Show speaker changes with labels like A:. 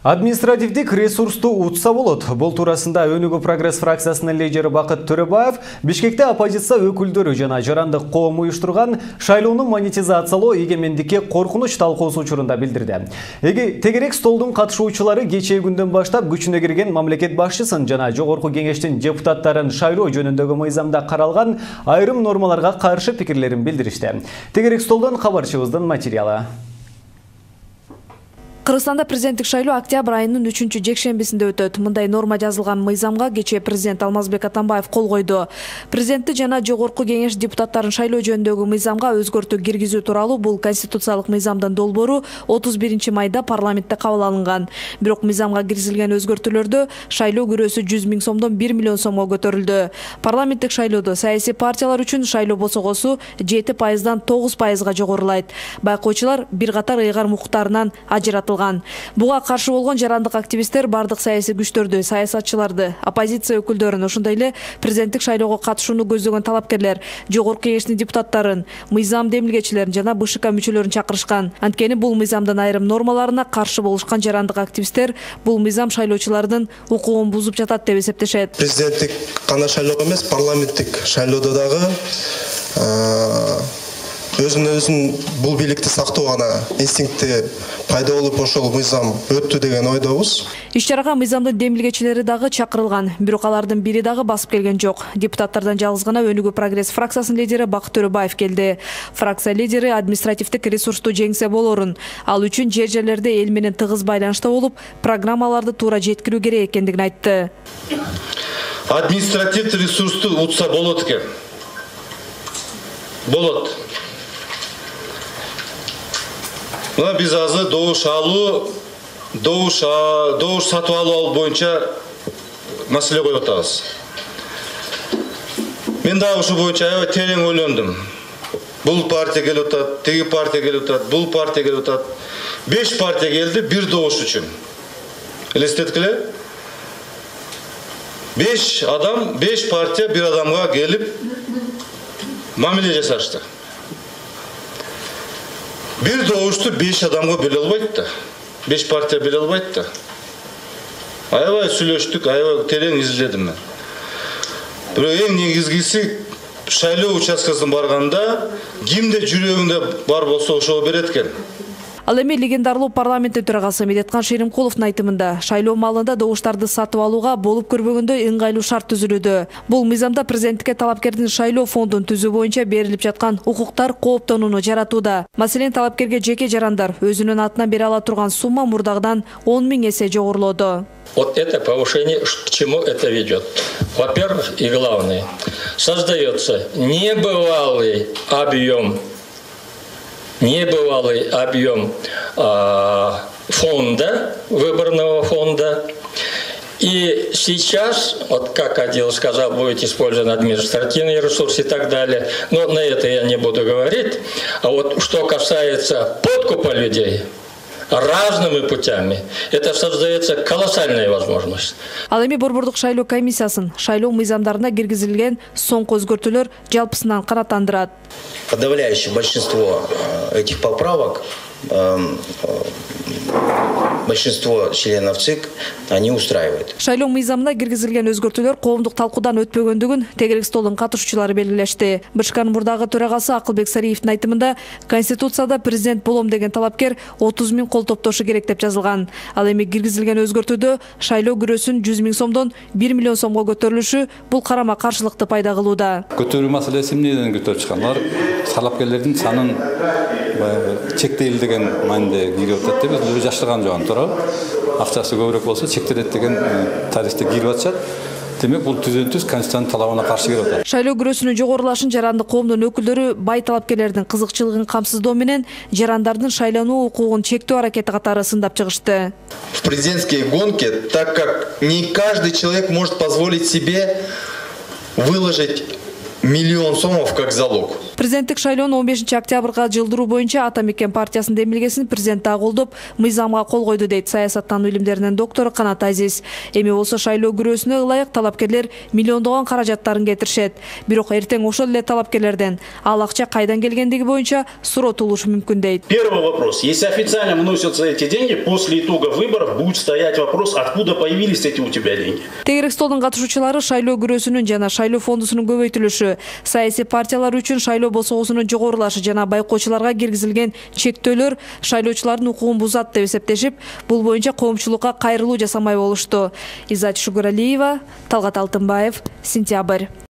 A: Административдик ресурсту утса болот. Бул туурасында Өнүгүү прогресс фракциясынын лидери Бакыт Төрөбаев Бишкекте оппозиция өкүлдөрү жана жарандык коом уюштурган шайлоону монетизациялоо эгемендикке коркунуч талкуусу учурунда билдирди. Тегерек столдун катышуучулары кечээ күндөн баштап күчүнө кирген мамлекет башчысын жана жогорку кеңештин депутаттарын шайлоо жөнүндөгү мыйзамда каралган айрым нормаларга каршы пикирлерин билдиришти. Тегерек столдон кабарчыбыздын материалы.
B: Кыргызстанда президенттик шайлоо октябрь айынын 3-жекшембисинде өтөт. Мындай норма жазылган мыйзамга кечээ президент Алмазбек Атамбаев кол койду. Президентти жана жогорку кеңеш депутаттарын шайлоо жөнүндөгү мыйзамга өзгөртүү киргизүү тууралуу бул конституциялык мыйзамдын долбоору 31-майда парламентте кабыл алынган. Бирок мыйзамга киргизилген өзгөртүүлөрдө шайлоо күрөөсү 100 000 сомдон 1 миллион сомго көтөрүлдү. Парламенттик шайлоодо саясий партиялар үчүн шайлоо босогосу 7%дан 9%га жогорулайт. Байкоочулар бир катар ыйгар укуктарынан ажыратылган. Буга каршы болгон жарандык активисттер бардык саясий күчтөрдү, саясатчыларды, оппозиция өкүлдөрүн, ошондой эле президенттик шайлоого катышууну көздөгөн талапкерлер, жогорку кеңештин депутаттарын, мыйзам демилгечилерин жана БШК мүчөлөрүн чакырышкан. Анткени бул мыйзамдын айрым нормаларына каршы болушкан жарандык активисттер бул мыйзам шайлоочулардын укугун бузуп жатат деп эсептешет.
C: Президенттик гана шайлоо эмес, парламенттик шайлоодо дагы өзүн бул бийликти сактоо гана инстинкти пайда болуп ошол мыйзам өттү деген ойдобуз.
B: Иш-чарага мыйзамдын демилгечилери дагы чакырылган, бирок алардын бири дагы басып келген жок. Депутаттардан жалгыз гана Өнүгүү прогресс фракциясынын лидери Бакыт Төрөбаев келди. Фракция лидери административдик ресурсту жеңсе болорун, ал үчүн жер-жерлерде эл менен тыгыз байланышта болуп, программаларды туура жеткирүү керек экендигин айтты.
D: Административдик ресурсту утса болот экен. Болот. Мына биз азыр добуш сатып алуу боюнча маселе коюп атабыз. Мен дагы ушул боюнча аябай терең ойлондум. Бул партия келип атат, тиги партия келип атат, бул партия келип атат. 5 партия келди бир добуш үчүн. Элестеткиле? 5 адам, 5 партия бир адамга келип мамиле жасашты. Бир добушту 5 адамга бөлө албайт да. 5 партия бөлө албайт да. Аябай сүйлөштүк, аябай терең изилдедим мен. Бирок эң негизгиси шайлоо участкасына барганда кимде жүрөгүндө бар болсо ошого берет экен.
B: Ал эми легендарлуу парламенттин төрагасы Медеткан Шеримкуловдун айтымында шайлоо маалында добуштарды сатып алууга болуп көрбөгөндөй ыңгайлуу шарт түзүлүүдө. Бул мыйзамда президенттикке талапкердин шайлоо фондун түзүү боюнча берилип жаткан укуктар кооптонууну жаратууда. Маселен, талапкерге жеке жарандар өзүнүн атынан бере ала турган сумма мурдагыдан 10 000 эсе жогорулоду.
E: Вот это повышение, к чему это ведет? Во-первых, и главное, создается небывалый объем фонда, выборного фонда. И сейчас, вот как Адил сказал, будет использован административный ресурс и так далее. Но на это я не буду говорить. А вот что касается подкупа людей разными путями, это создается колоссальная возможность.
B: Ал эми Борбордук шайлоо комиссиясын шайлоо мыйзамдарына киргизилген соңку өзгөртүүлөр жалпысынан канааттандырат.
F: Подавляющее большинство этих поправок, большинство членов ЦИК, они устраивают.
B: Шайлоо мыйзамына киргизилген өзгөртүүлөр коомдук талкуудан өтпөгөндүгүн тегерек столдун катышуучулары белгилешти. БШКнын мурдагы төрагасы Акылбек Сариевдин айтымында Конституцияда президент болом деген талапкер 30 000 кол топтошу керек деп жазылган. Ал эми киргизилген өзгөртүүдө шайлоо күрөөсүн 100 000 сомдон 1 миллион сомго көтөрүлүшү бул карама каршылыкты пайда кылууда.
G: Көтөрүү маселеси эмнеден көтөрүп чыккандар? Талапкерлердин санын чектелген мааниде кирип атат деп биз жаштырган жок. Акчасы көбүрөөк болсо чектелет деген тарихте кирип атышат. Демек бул түзөтүс Конституциянын талабына каршы келип атат.
B: Шайлоо күрөөсүнүн жогорулашын жарандык коомдун өкүлдөрү бай талапкерлердин кызыкчылыгын камсыздоо менен жарандардын шайлануу укугун чектөө аракети катары сындап чыгышты.
H: В президентские гонки, так как не каждый человек может позволить себе выложить миллион сомов как залог.
B: Президенттик шайлоону 15 октябрга жылдыруу боюнча Атамекен партиясынын демилгесин президент дагы колдоп, мыйзамга кол койду дейт саясаттануу илимдеринин доктору Канат Азиз. Эми болсо шайлоо күрөөсүнө ылайык талапкерлер миллиондогон каражаттарын кетиришет. Бирок эртең ошол эле талапкерлерден ал акча кайдан келгендиги боюнча суроо туулушу мүмкүн дейт.
I: Первый вопрос. Если официально вносятся эти деньги, после итогов выборов будет стоять вопрос, откуда появились эти у тебя деньги.
B: Тегерек столдун катышуучулары шайлоо күрөөсүнүн жана шайлоо фондусунун көбөйтүлүшү, саясий партиялар үчүн шайлоо босогусунун жогорулашы жана байкоочуларга киргизилген чектөөлөр шайлоочулардын укугун бузат деп эсептешип, бул боюнча коомчулукка кайрылуу жасамай болушту. Иззат Шугуралиева, Талгат Алтынбаев, Сентябрь.